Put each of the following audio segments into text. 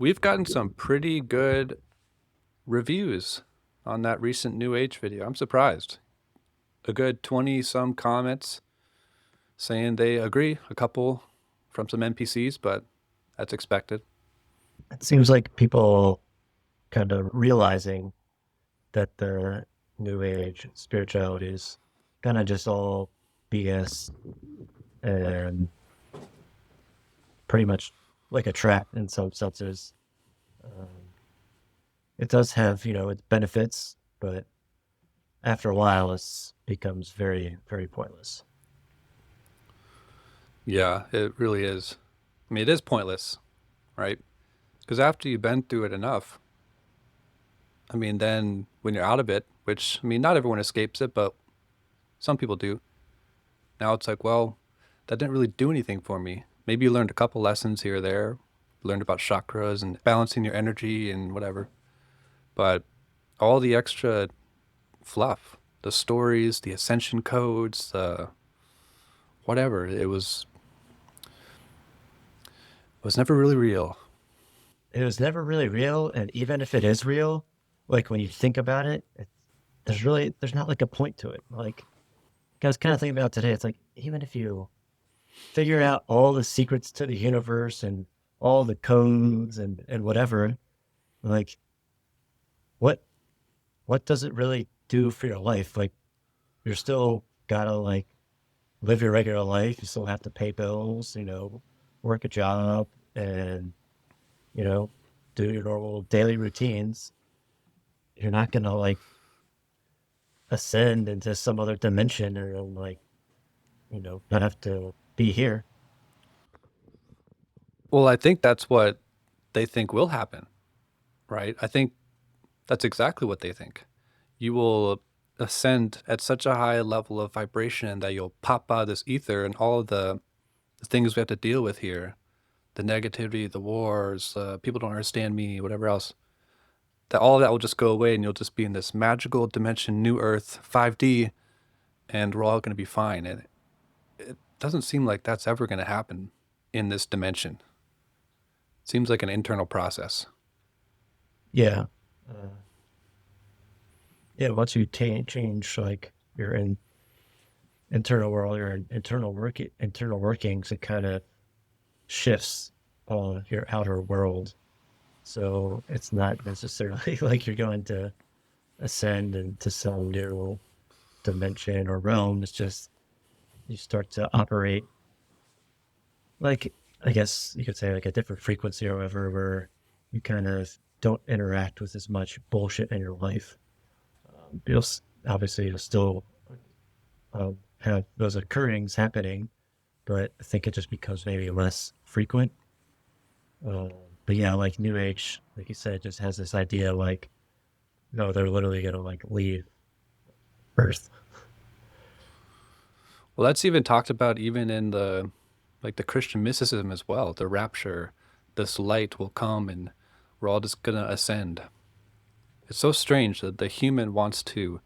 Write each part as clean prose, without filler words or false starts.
We've gotten some pretty good reviews on that recent New Age video. I'm surprised. A good 20 some comments saying they agree, a couple from some NPCs, but that's expected. It seems like people kind of realizing that the new age spirituality is kind of just all BS and pretty much like a trap in some senses. Um, it does have, its benefits, but after a while, it becomes very, very pointless. Yeah, it really is. I mean, it is pointless, right? Because after you've been through it enough, I mean, then when you're out of it, which, I mean, not everyone escapes it, but some people do. Now it's like, well, that didn't really do anything for me. Maybe you learned a couple lessons here or there, learned about chakras and balancing your energy and whatever. But all the extra fluff, the stories, the ascension codes, whatever, it was never really real. It was never really real, and even if it is real, like when you think about it, there's not like a point to it. Like I was kind of thinking about today, it's like even if you figure out all the secrets to the universe and all the codes and whatever, like what what does it really do for your life? Like you're still gotta like live your regular life. You still have to pay bills, work a job and, you know, do your normal daily routines. You're not gonna like ascend into some other dimension or like, not have to be here. Well, I think that's what they think will happen, right? I think that's exactly what they think. You will ascend at such a high level of vibration that you'll pop out of this ether and all of the things we have to deal with here, the negativity, the wars, people don't understand me, whatever else, that all of that will just go away and you'll just be in this magical dimension, new earth, 5D, and we're all going to be fine. And it doesn't seem like that's ever going to happen in this dimension. It seems like an internal process. Yeah. Uh, yeah, once you change like your internal world, your internal workings, it kind of shifts your outer world. So it's not necessarily like you're going to ascend into some new dimension or realm. It's just you start to operate like I guess you could say like a different frequency or whatever, where you kind of don't interact with as much bullshit in your life. Obviously you'll still have those occurrings happening, but I think it just becomes maybe less frequent. Uh, but yeah, like New Age, like you said, just has this idea like, no, they're literally gonna like leave Earth. Well, that's even talked about even in the like the Christian mysticism as well. The rapture, this light will come and we're all just gonna ascend. It's so strange that the human wants to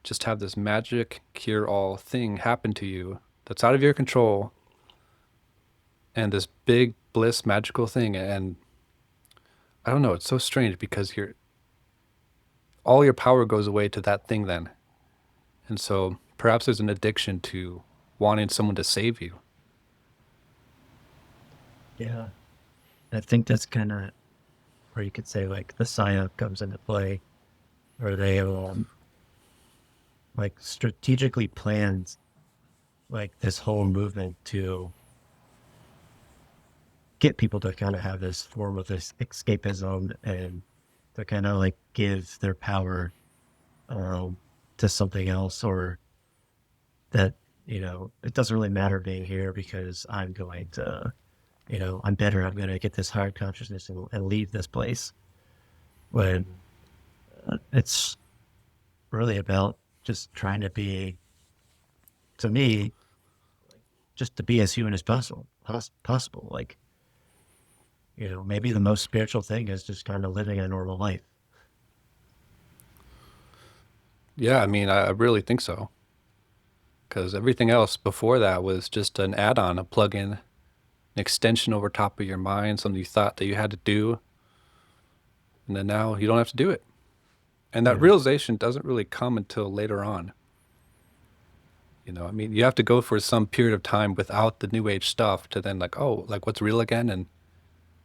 just have this magic cure all thing happen to you that's out of your control and this big bliss magical thing, and I don't know, it's so strange because you're all your power goes away to that thing then. And so perhaps there's an addiction to wanting someone to save you. Yeah, I think that's kind of where you could say like the psyop comes into play, where they like strategically planned like this whole movement to get people to kind of have this form of this escapism and to kind of like give their power um, to something else, or that it doesn't really matter being here because I'm going to, I'm better, I'm going to get this higher consciousness and leave this place, when it's really about just trying to be, to me, just to be as human as possible. Like, maybe the most spiritual thing is just kind of living a normal life. Yeah, I mean, I really think so. Because everything else before that was just an add on, a plug in, an extension over top of your mind, something you thought that you had to do. and then now you don't have to do it. And that Yeah. realization doesn't really come until later on. I mean, you have to go for some period of time without the new age stuff to then like, oh, like what's real again? And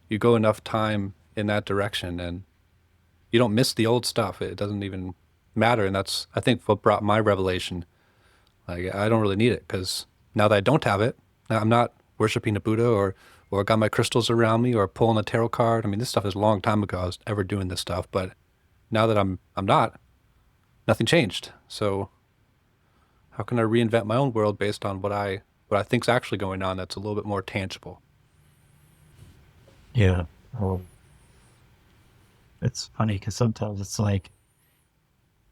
you go enough time in that direction and you don't miss the old stuff. It doesn't even matter. And that's, I think, what brought my revelation. Like, I don't really need it because now that I don't have it, now I'm not worshiping a Buddha or got my crystals around me or pulling a tarot card. I mean, this stuff is a long time ago. I was ever doing this stuff, but now that I'm not, nothing changed. So how can I reinvent my own world based on what I think's actually going on that's a little bit more tangible? Yeah. Um, it's funny because sometimes it's like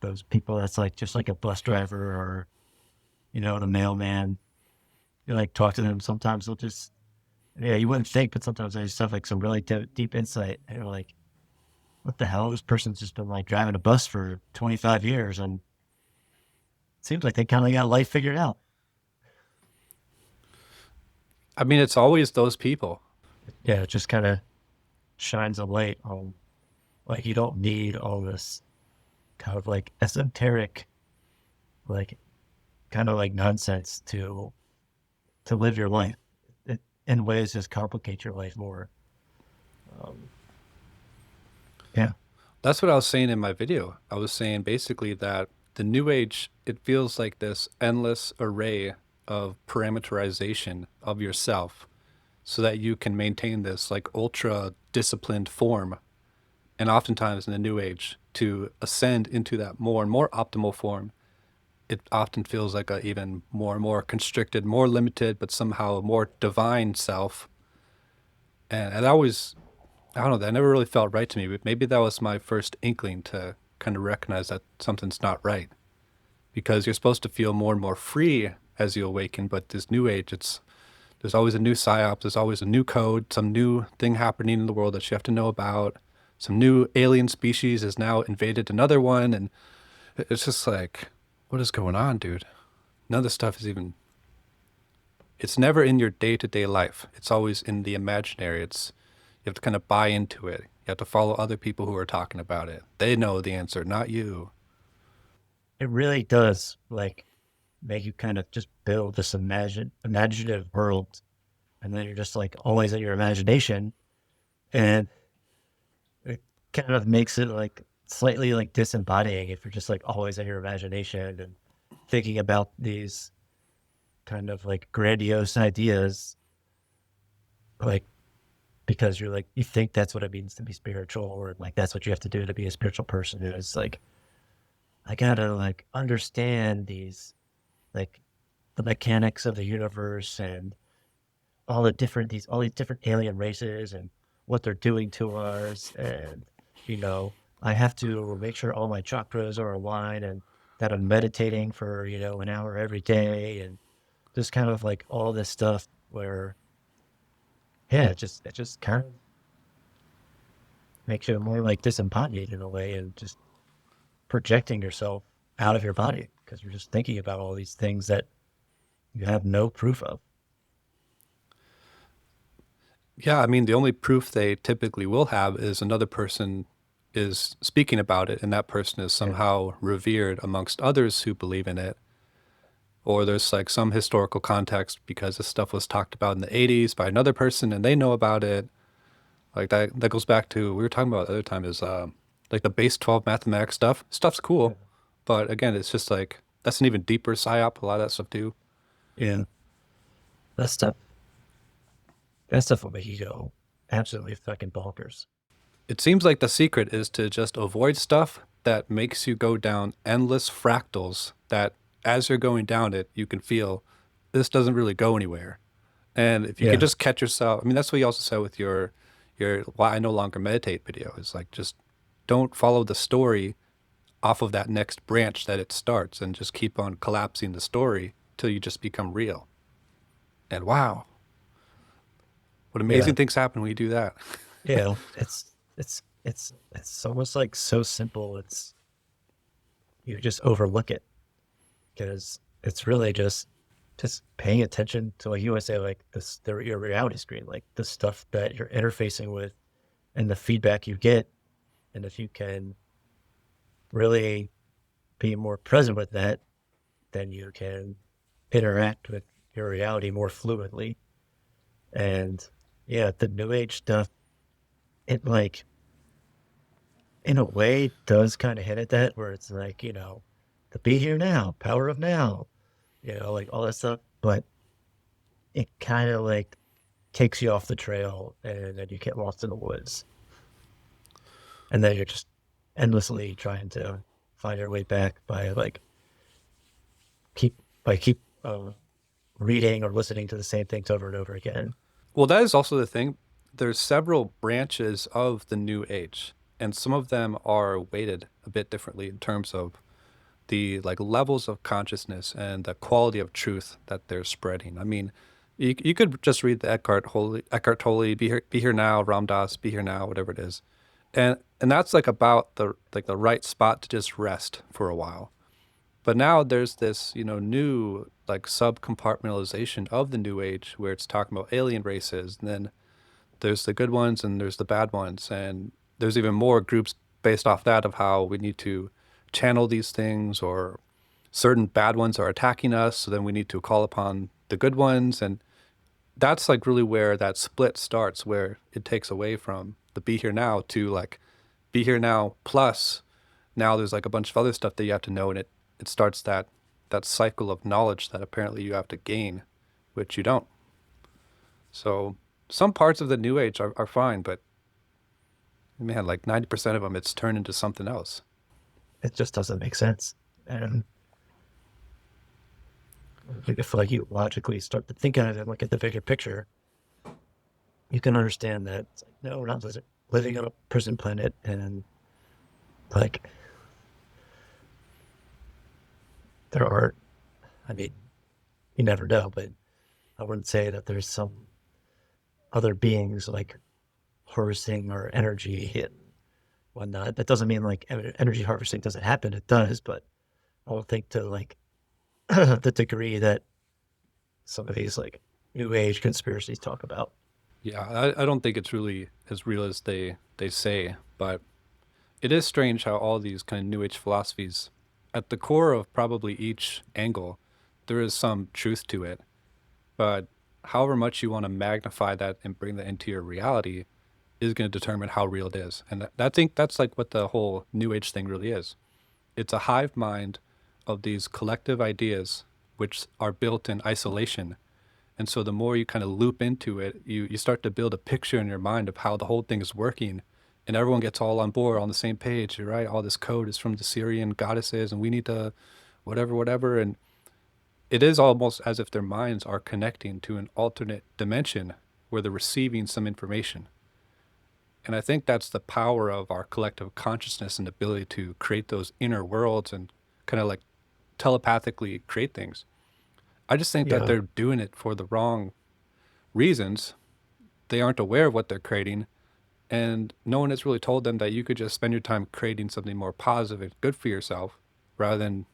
those people that's like just like a bus driver or, the mailman. You like talk to them. Sometimes they'll just, yeah, you wouldn't think, but sometimes they just have like some really deep insight. And you're like, what the hell? This person's just been like driving a bus for 25 years and it seems like they kind of got life figured out. I mean, it's always those people. Yeah, it just kind of shines a light on like you don't need all this kind of like esoteric, like kind of like nonsense to live your life. It, in ways, just complicate your life more. Um, yeah, That's what I was saying in my video. I was saying basically that the new age, it feels like this endless array of parameterization of yourself so that you can maintain this like ultra disciplined form. And oftentimes in the new age, to ascend into that more and more optimal form, it often feels like a even more and more constricted, more limited, but somehow more divine self. And it always, I don't know, that never really felt right to me, but maybe that was my first inkling to kind of recognize that something's not right. Because you're supposed to feel more and more free as you awaken, but this new age, there's always a new psyop, there's always a new code, some new thing happening in the world that you have to know about. Some new alien species has now invaded another one, and it's just like, what is going on, dude? None of this stuff is even. It's never in your day-to-day life. It's always in the imaginary. You have to kind of buy into it. You have to follow other people who are talking about it. They know the answer, not you. it really does like make you kind of just build this imaginative world, and then you're just like always in your imagination, and it kind of makes it like slightly like disembodying if you're just like always in your imagination and thinking about these kind of like grandiose ideas, like because you're like you think that's what it means to be spiritual, or like that's what you have to do to be a spiritual person. And it's like I gotta like understand like the mechanics of the universe and all these different alien races and what they're doing to us, and you know I have to make sure all my chakras are aligned and that I'm meditating for an hour every day, and just kind of like all this stuff where yeah, it just kind of makes you more like disembodied in a way, and just projecting yourself out of your body because you're just thinking about all these things that you have no proof of. Yeah, I mean, the only proof they typically will have is another person is speaking about it, and that person is Yeah, somehow revered amongst others who believe in it. Or there's like some historical context because this stuff was talked about in the 80s by another person and they know about it. Like that goes back to we were talking about the other time is like the base 12 mathematics stuff. Stuff's yeah, cool, but again, it's just like that's an even deeper psyop. A lot of that stuff too. yeah. That stuff, that stuff will make you go absolutely fucking bonkers. It seems like the secret is to just avoid stuff that makes you go down endless fractals that as you're going down it, you can feel this doesn't really go anywhere. And if you could Yeah, just catch yourself, I mean, that's what you also said with your why I no longer meditate video is like just don't follow the story off of that next branch that it starts and just keep on collapsing the story till you just become real. And wow, what yeah, amazing things happen when you do that. yeah. It's almost like so simple. It's you just overlook it because it's really just paying attention to like you always say like your reality screen, like the stuff that you're interfacing with and the feedback you get, And if you can really be more present with that, then you can interact with your reality more fluidly. And yeah, the new age stuff, it like in a way does kind of hint at that, where it's like, the be here now, power of now, like all that stuff. But it kind of like takes you off the trail and then you get lost in the woods. And then you're just endlessly trying to find your way back keep by keep reading or listening to the same things over and over again. Well, that is also the thing. There's several branches of the New Age, and some of them are weighted a bit differently in terms of the like levels of consciousness and the quality of truth that they're spreading. I mean, you could just read the Eckhart Tolle, be here now, Ram Dass, be here now, whatever it is, and that's like about the right spot to just rest for a while. But now there's this, new like sub compartmentalization of the New Age where it's talking about alien races, and then there's the good ones and there's the bad ones, and there's even more groups based off that of how we need to channel these things, or certain bad ones are attacking us, so then we need to call upon the good ones, and that's like really where that split starts, where it takes away from the be here now to like be here now plus now there's like a bunch of other stuff that you have to know, and it starts that cycle of knowledge that apparently you have to gain, which you don't. So some parts of the new age are fine, but man, like 90% of them it's turned into something else. It just doesn't make sense. And if like you logically start to think of it and look at the bigger picture, you can understand that it's like, no, we're not living on a prison planet. And like there are, I mean, you never know, but I wouldn't say that there's some other beings like harvesting our energy and whatnot. That doesn't mean like energy harvesting doesn't happen. It does, but I don't think to like the degree that some of these like new age conspiracies talk about. Yeah, I don't think it's really as real as they say, but it is strange how all these kind of new age philosophies, at the core of probably each angle, there is some truth to it. But however much you want to magnify that and bring that into your reality is going to determine how real it is. And I think that's like what the whole new age thing really is. It's a hive mind of these collective ideas which are built in isolation. And so the more you kind of loop into it, you start to build a picture in your mind of how the whole thing is working. And everyone gets all on board on the same page, right? All this code is from the Syrian goddesses, and we need to whatever, whatever. And it is almost as if their minds are connecting to an alternate dimension where they're receiving some information. And I think that's the power of our collective consciousness and ability to create those inner worlds and kind of like telepathically create things. I just think that Yeah, they're doing it for the wrong reasons. They aren't aware of what they're creating, and no one has really told them that you could just spend your time creating something more positive and good for yourself rather than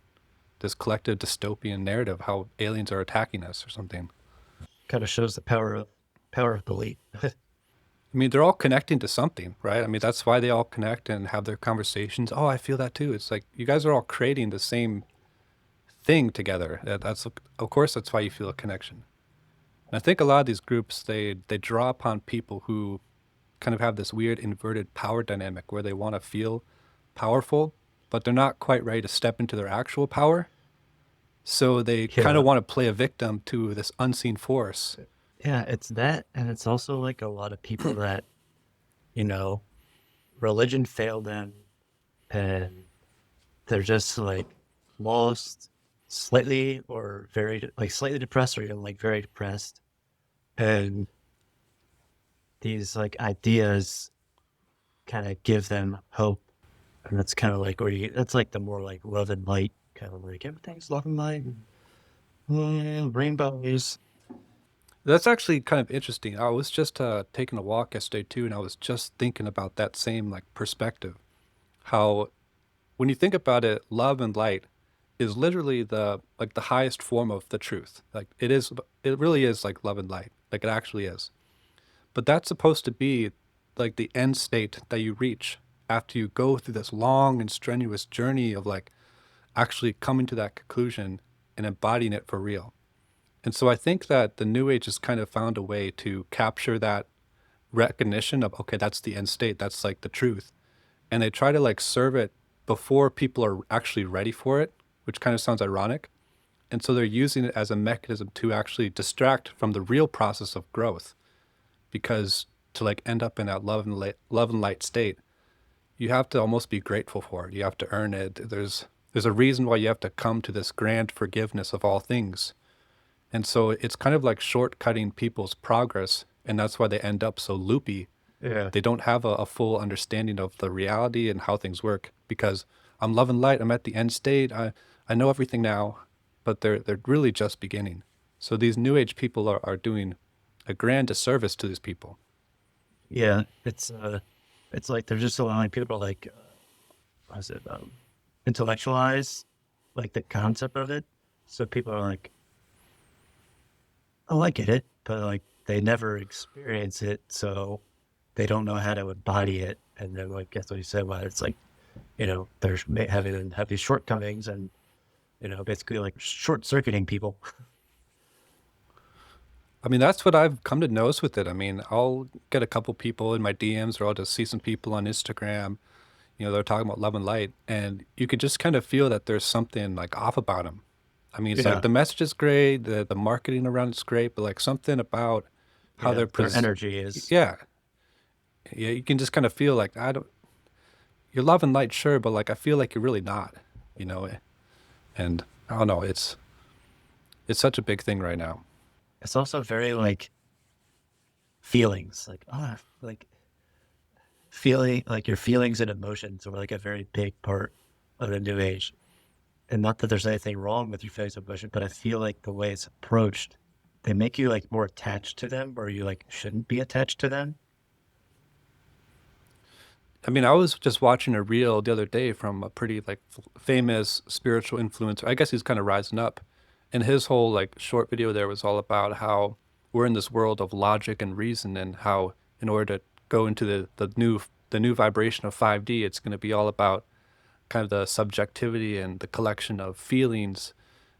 this collective dystopian narrative how aliens are attacking us or something. kind of shows the power of belief. I mean, they're all connecting to something, right? I mean, that's why they all connect and have their conversations. Oh, I feel that too. It's like you guys are all creating the same thing together. That's of course that's why you feel a connection. And I think a lot of these groups they draw upon people who kind of have this weird inverted power dynamic where they want to feel powerful, but they're not quite ready to step into their actual power. So they kind of Yeah, want to play a victim to this unseen force. yeah, it's that, and it's also like a lot of people that you know religion failed them, and they're just like lost, slightly or very like slightly depressed, or even like very depressed, and these like ideas kind of give them hope. And that's kind of like where you that's like the more like love and light, kind of like everything's love and light, rainbows. That's actually kind of interesting. I was just taking a walk yesterday too, and I was just thinking about that same like perspective. How when you think about it, love and light is literally the like the highest form of the truth. Like it really is like love and light. Like it actually is. But that's supposed to be like the end state that you reach. after you go through this long and strenuous journey of like actually coming to that conclusion and embodying it for real. And so I think that the New Age has kind of found a way to capture that recognition of, okay, that's the end state, that's like the truth. And they try to like serve it before people are actually ready for it, which kind of sounds ironic. And so they're using it as a mechanism to actually distract from the real process of growth. Because to like end up in that love and light state, you have to almost be grateful for it. You have to earn it. There's a reason why you have to come to this grand forgiveness of all things. And so it's kind of like shortcutting people's progress, and that's why they end up so loopy. Yeah. They don't have a full understanding of the reality and how things work because I'm love and light. I'm at the end state. I know everything now, but they're really just beginning. So these new age people are doing a grand disservice to these people. Yeah. It's like they're just allowing people to like, what is it, intellectualize like the concept of it. So people are like, oh, I get it, but like they never experience it, so they don't know how to embody it. And then, like, that's what you said. Well, it's like, they're having have these shortcomings, and basically like short circuiting people. I mean, that's what I've come to notice with it. I mean, I'll get a couple people in my DMs, or I'll just see some people on Instagram. They're talking about love and light, and you could just kind of feel that there's something like off about them. I mean, it's like Yeah, the message is great, the marketing around it's great, but like something about how yeah. they're Their energy is, yeah, yeah, you can just kind of feel like I don't. You're love and light, sure, but like I feel like you're really not, you know. And I don't know. It's such a big thing right now. it's also very like feelings, like like feeling like your feelings and emotions are like a very big part of the new age. And not that there's anything wrong with your feelings and emotion, but I feel like the way it's approached, they make you like more attached to them, where you like shouldn't be attached to them. I mean, I was just watching a reel the other day from a pretty like famous spiritual influencer. I guess he's kind of rising up, and his whole like short video there was all about how we're in this world of logic and reason, and how in order to go into the new vibration of 5D, it's going to be all about kind of the subjectivity and the collection of feelings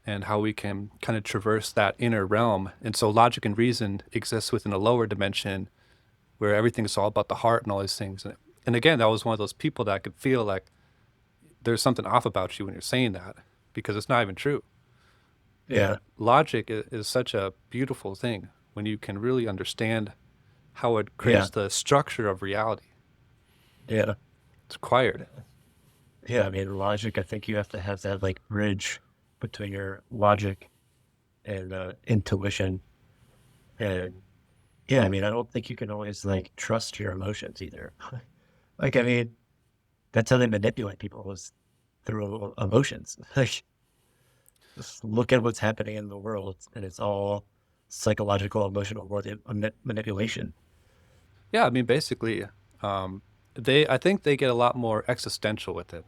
and how we can kind of traverse that inner realm. And so logic and reason exists within a lower dimension where everything is all about the heart and all these things. And again, that was one of those people that I could feel like there's something off about you when you're saying that because it's not even true. Yeah, Logic is such a beautiful thing when you can really understand how it yeah, creates the structure of reality. yeah, It's acquired. yeah. I mean, logic. I think you have to have that like bridge between your logic and intuition. And yeah, I mean, I don't think you can always like trust your emotions either. Like, I mean, that's how they manipulate people is through emotions. Like, just look at what's happening in the world, and it's all psychological, emotional manipulation. Yeah, I mean, basically, um, I think they get a lot more existential with it.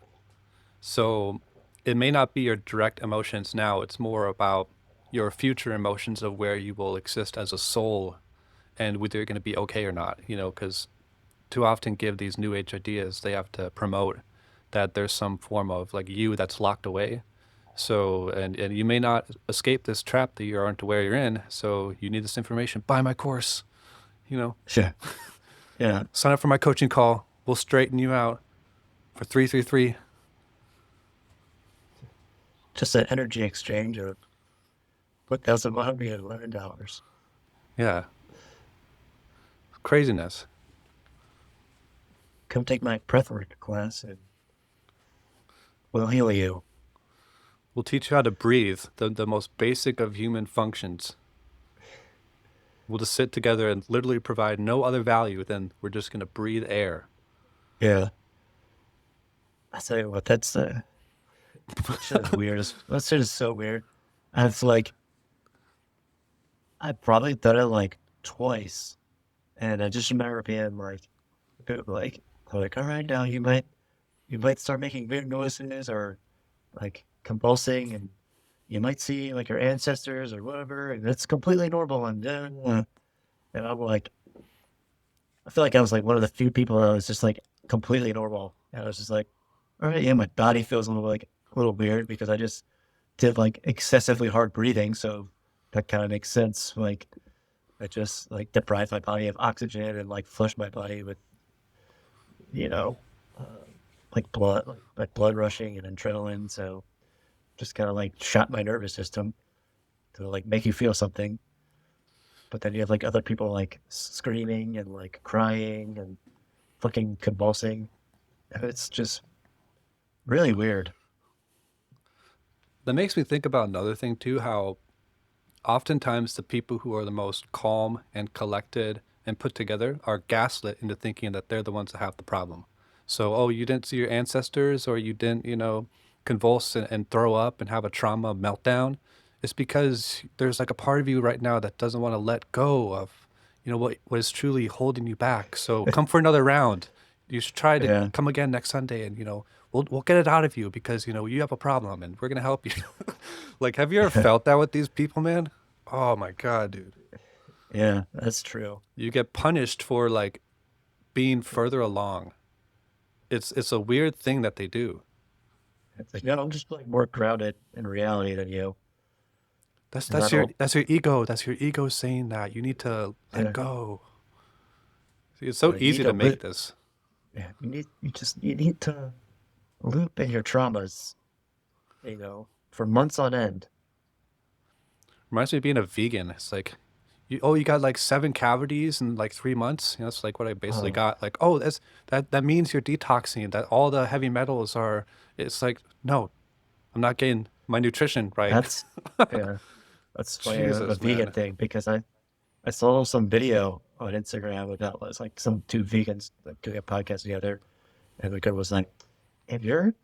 So it may not be your direct emotions now. It's more about your future emotions of where you will exist as a soul and whether you're going to be okay or not, because to often give these new age ideas, they have to promote that there's some form of like you that's locked away. So, and you may not escape this trap that you aren't aware you're in. So you need this information. Buy my course, you know, Sure. Yeah. sign up for my coaching call. We'll straighten you out for 333. Just an energy exchange of $1,111. Yeah. Craziness. Come take my breathwork class and we'll heal you. We'll teach you how to breathe, the most basic of human functions. We'll just sit together and literally provide no other value than we're just going to breathe air. Yeah. I tell you what, that shit is weird. That shit is so weird. I've like, I probably done it like twice. And I just remember being like, like, all right, now you might start making weird noises or like convulsing, and you might see like your ancestors or whatever, and it's completely normal. And I'm like, I feel like I was like one of the few people that was just like completely normal. And I was just like, all right, yeah, my body feels a little weird because I just did like excessively hard breathing, so that kind of makes sense. Like I just like deprived my body of oxygen and like flushed my body with you know uh, like blood rushing and adrenaline. So just kind of like shot my nervous system to like make you feel something. But then you have like other people like screaming and like crying and fucking convulsing. It's just really weird. That makes me think about another thing too, how oftentimes the people who are the most calm and collected and put together are gaslit into thinking that they're the ones that have the problem. So, oh, you didn't see your ancestors, or you didn't, convulse and throw up and have a trauma meltdown. It's because there's like a part of you right now that doesn't want to let go of, what is truly holding you back. So come for another round. You should try to Yeah, come again next Sunday, and we'll get it out of you because you have a problem and we're gonna help you. Like, have you ever felt that with these people, man? Oh my God, dude. yeah, that's true. You get punished for like being further along. It's a weird thing that they do. It's like, no, I'm just like more grounded in reality than you, That's and I that's your don't. that's your ego. That's your ego saying that. You need to let Yeah, go. See, it's so you need easy to to live. make this. Yeah, you need to loop in your traumas, for months on end. Reminds me of being a vegan. It's like you got like 7 cavities in like 3 months. That's like what I basically Oh, got. Like, oh, that means you're detoxing, that all the heavy metals are. It's like, no, I'm not getting my nutrition right. that's yeah, that's funny, a Jesus, vegan man. thing because I saw some video on Instagram about it's like some two vegans like doing a podcast together, and the girl was like, if you're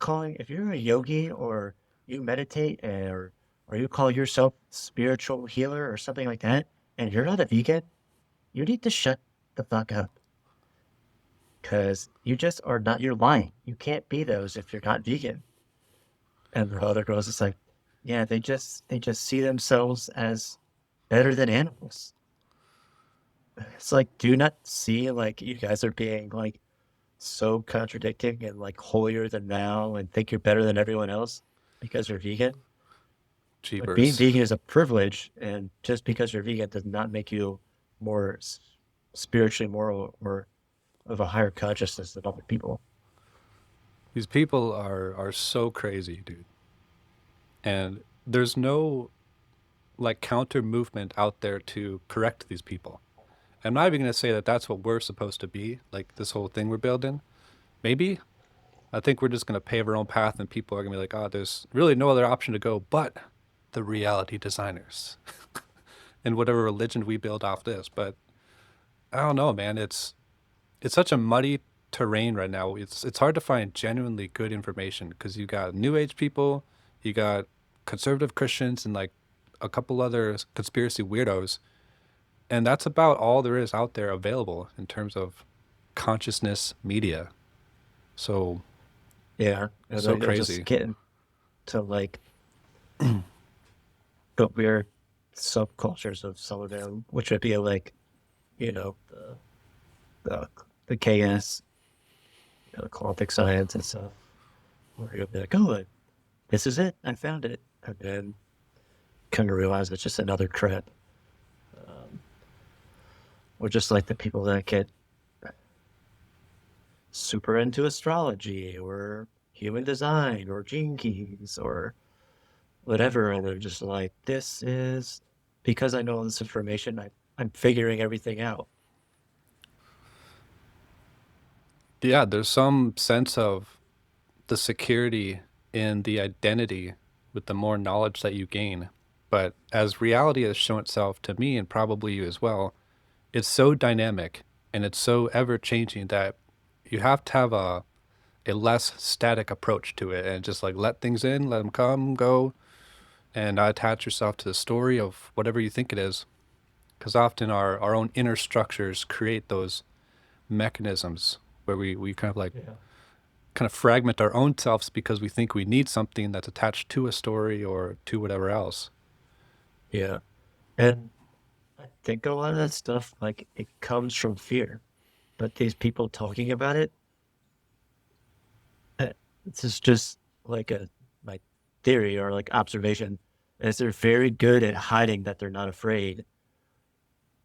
a yogi or you meditate or you call yourself spiritual healer or something like that, and you're not a vegan, you need to shut the fuck up because you just are not. You're lying. You can't be those if you're not vegan. And the other girl's just like, yeah, they just see themselves as better than animals. It's like, do you not see like you guys are being like so contradicting and like holier than thou and think you're better than everyone else because you're vegan? Like being Jeepers. vegan is a privilege, and just because you're vegan does not make you more spiritually moral or of a higher consciousness than other people. These people are so crazy, dude. And there's no like counter movement out there to correct these people. I'm not even going to say that that's what we're supposed to be, like this whole thing we're building. Maybe. I think we're just going to pave our own path and people are going to be like, oh, there's really no other option to go but the reality designers and whatever religion we build off this. But I don't know, man. It's such a muddy terrain right now. It's hard to find genuinely good information because you got new age people, you got conservative Christians and like a couple other conspiracy weirdos, and that's about all there is out there available in terms of consciousness media. So Yeah, and so then you'll just crazy. get into like the weird subcultures of some of them, which would be like, you know, the, the KS, quantic science and stuff, where you'll be like, oh, this is it. I found it. And then come to realize it's just another trip. Um, or just like the people that get super into astrology or human design or gene keys or whatever. And they're just like, this is because I know all this information, I'm figuring everything out. Yeah, there's some sense of the security in the identity with the more knowledge that you gain. But as reality has shown itself to me and probably you as well, it's so dynamic and it's so ever changing that you have to have a less static approach to it and just like let things in, let them come, go, and not attach yourself to the story of whatever you think it is. Because often our own inner structures create those mechanisms where we kind of like Yeah. kind of fragment our own selves because we think we need something that's attached to a story or to whatever else. Yeah. And I think a lot of that stuff, like, it comes from fear. But these people talking about it, this is just like a my theory or like observation, is they're very good at hiding that they're not afraid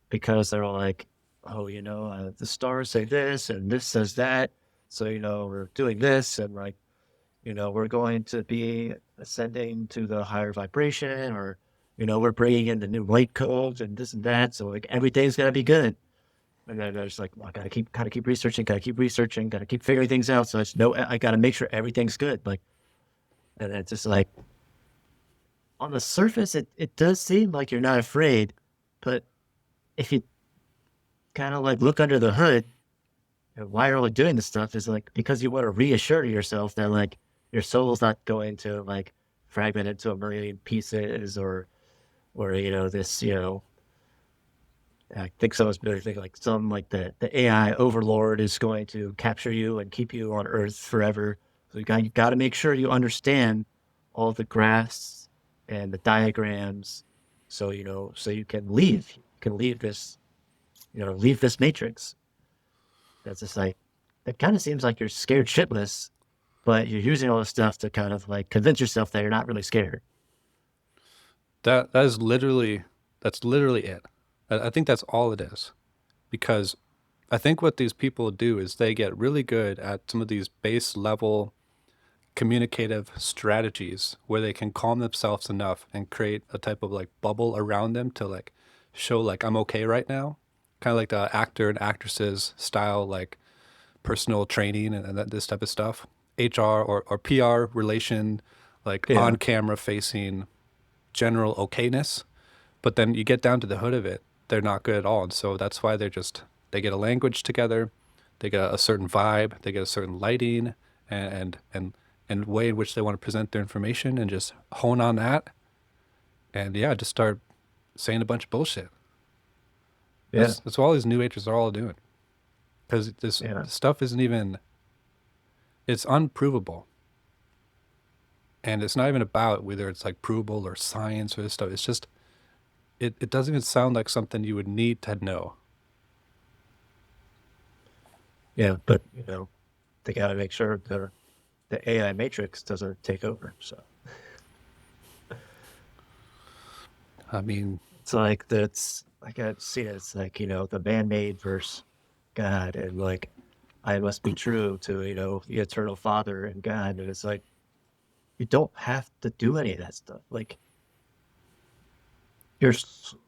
because they're like, oh, the stars say this and this says that. So, we're doing this and like, we're going to be ascending to the higher vibration or, we're bringing in the new light codes and this and that. So like everything's going to be good. And then I was like, well, I gotta keep researching, gotta keep figuring things out. So I gotta make sure everything's good. Like, and it's just like on the surface, it does seem like you're not afraid, but if you kind of like look under the hood, and why you're only doing this stuff is like because you want to reassure yourself that like your soul's not going to like fragment into a million pieces or this I think someone's really thinking like some like the AI overlord is going to capture you and keep you on Earth forever. So you got to make sure you understand all the graphs and the diagrams, so so you can leave. You can leave this, leave this matrix. That's just like it kind of seems like you're scared shitless, but you're using all this stuff to kind of like convince yourself that you're not really scared. That is literally that's literally it. I think that's all it is. Because I think what these people do is they get really good at some of these base level communicative strategies where they can calm themselves enough and create a type of like bubble around them to like show like I'm okay right now. Kind of like the actor and actresses style like personal training and this type of stuff. HR or PR relation, like on Yeah, camera facing general okayness. But then you get down to the hood of it, they're not good at all. And so that's why they get a language together, they get a certain vibe, they get a certain lighting and way in which they want to present their information and just hone on that. And yeah, just start saying a bunch of bullshit. yeah, That's what all these new agers are all doing. Because this yeah, stuff isn't even, it's unprovable. And it's not even about whether it's like provable or science or this stuff. It's just, it doesn't even sound like something you would need to know. yeah. But they got to make sure the AI matrix doesn't take over. So I mean, it's like that's like I've seen it. It's like the man-made versus God, and like I must be true to the eternal Father and God, and it's like you don't have to do any of that stuff. Like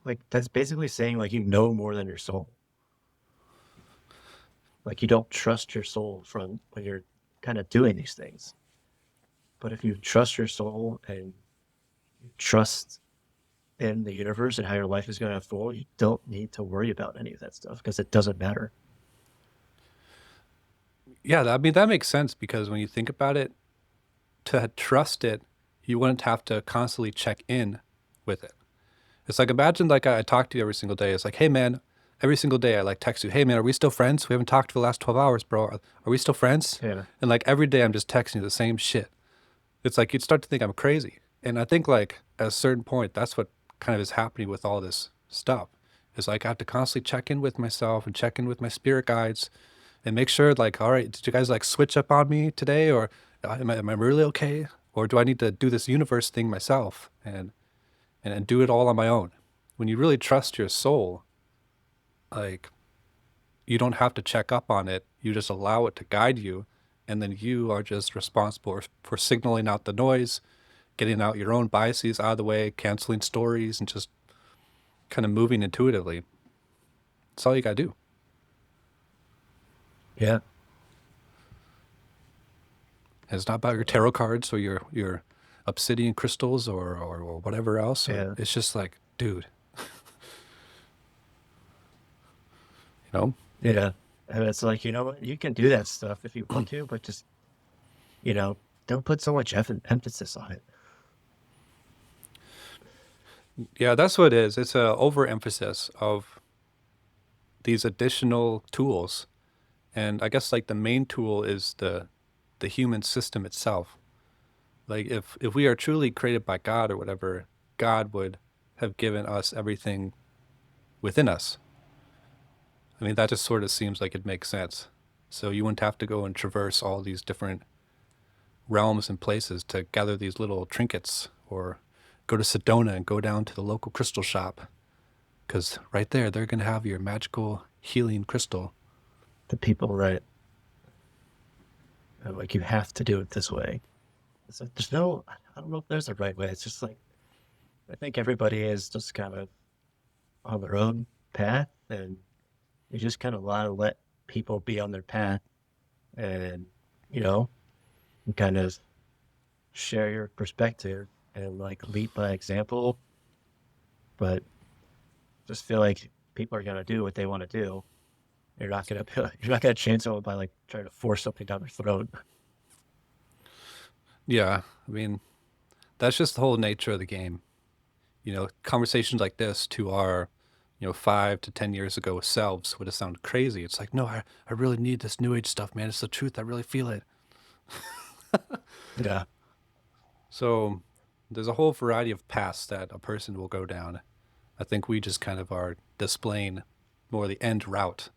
like that's basically saying like you know more than your soul. Like you don't trust your soul from when you're kind of doing these things. But if you trust your soul and you trust in the universe and how your life is going to unfold, you don't need to worry about any of that stuff because it doesn't matter. yeah, I mean, that makes sense because when you think about it, to trust it, you wouldn't have to constantly check in with it. It's like imagine like I talk to you every single day. It's like, hey man, every single day I like text you, hey man, are we still friends? We haven't talked for the last 12 hours, bro. Are we still friends? Yeah. And like every day I'm just texting you the same shit. It's like you'd start to think I'm crazy. And I think like at a certain point, that's what kind of is happening with all this stuff. Is like I have to constantly check in with myself and check in with my spirit guides and make sure like, all right, did you guys like switch up on me today or am I really okay? Or do I need to do this universe thing myself and do it all on my own? When you really trust your soul, like you don't have to check up on it. You just allow it to guide you. And then you are just responsible for signaling out the noise, getting out your own biases out of the way, canceling stories, and just kind of moving intuitively. That's all you got to do. Yeah. And it's not about your tarot cards or your obsidian crystals or whatever else. Or Yeah. it's just like, dude, you know, Yeah. And it's like, what? You can do that stuff if you want to, but just, don't put so much emphasis on it. yeah, that's what it is. It's a overemphasis of these additional tools. And I guess like the main tool is the human system itself. Like if we are truly created by God or whatever, God would have given us everything within us. I mean, that just sort of seems like it makes sense. So you wouldn't have to go and traverse all these different realms and places to gather these little trinkets, or go to Sedona and go down to the local crystal shop, because right there they're going to have your magical healing crystal. The people, right? Like you have to do it this way. It's like, there's no, I don't know if there's a right way. It's just like I think everybody is just kind of on their own path, and you just kind of want to let people be on their path, and you know, and kind of share your perspective and like lead by example. But just feel like people are gonna do what they want to do. You're not gonna change someone by like trying to force something down their throat. Yeah, I mean, that's just the whole nature of the game. Conversations like this to our 5 to 10 years ago selves would have sounded crazy. It's like, no, I really need this new age stuff, man. It's the truth. I really feel it. Yeah, So there's a whole variety of paths that a person will go down. I think we just kind of are displaying more the end route